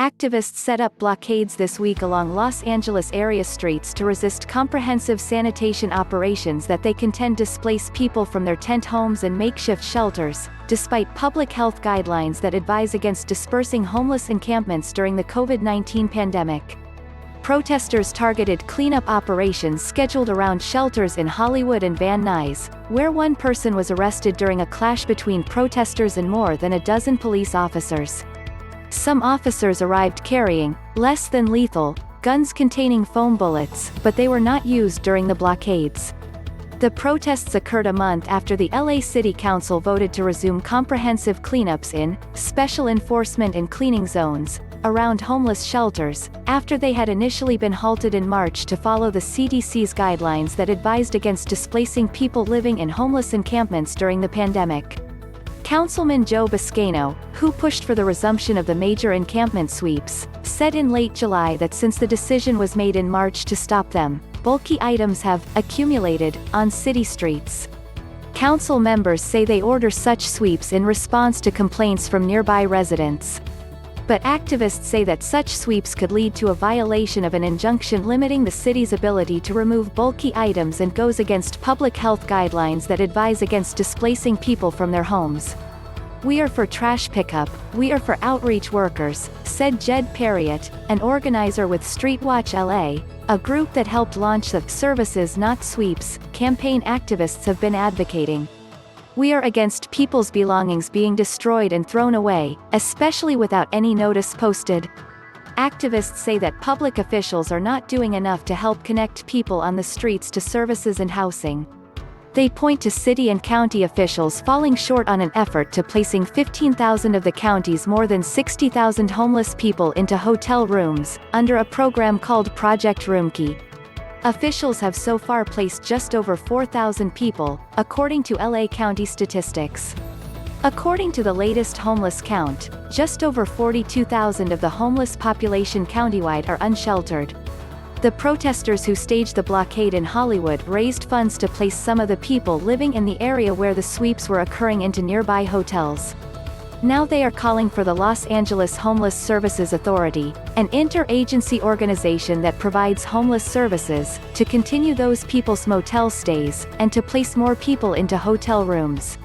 Activists set up blockades this week along Los Angeles area streets to resist comprehensive sanitation operations that they contend displace people from their tent homes and makeshift shelters, despite public health guidelines that advise against dispersing homeless encampments during the COVID-19 pandemic. Protesters targeted cleanup operations scheduled around shelters in Hollywood and Van Nuys, where one person was arrested during a clash between protesters and more than a dozen police officers. Some officers arrived carrying, less than lethal, guns containing foam bullets, but they were not used during the blockades. The protests occurred a month after the LA City Council voted to resume comprehensive cleanups in special enforcement and cleaning zones around homeless shelters, after they had initially been halted in March to follow the CDC's guidelines that advised against displacing people living in homeless encampments during the pandemic. Councilman Joe Buscaino, who pushed for the resumption of the major encampment sweeps, said in late July that since the decision was made in March to stop them, bulky items have accumulated on city streets. Council members say they order such sweeps in response to complaints from nearby residents. But activists say that such sweeps could lead to a violation of an injunction limiting the city's ability to remove bulky items and goes against public health guidelines that advise against displacing people from their homes. "We are for trash pickup, we are for outreach workers," said Jed Parriott, an organizer with Streetwatch LA, a group that helped launch the "Services Not Sweeps" campaign activists have been advocating. "We are against people's belongings being destroyed and thrown away, especially without any notice posted." Activists say that public officials are not doing enough to help connect people on the streets to services and housing. They point to city and county officials falling short on an effort to placing 15,000 of the county's more than 60,000 homeless people into hotel rooms, under a program called Project Roomkey. Officials have so far placed just over 4,000 people, according to LA County statistics. According to the latest homeless count, just over 42,000 of the homeless population countywide are unsheltered. The protesters who staged the blockade in Hollywood raised funds to place some of the people living in the area where the sweeps were occurring into nearby hotels. Now they are calling for the Los Angeles Homeless Services Authority, an interagency organization that provides homeless services, to continue those people's motel stays, and to place more people into hotel rooms.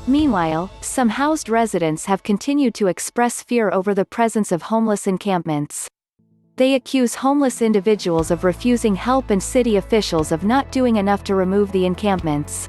Meanwhile, some housed residents have continued to express fear over the presence of homeless encampments. They accuse homeless individuals of refusing help and city officials of not doing enough to remove the encampments.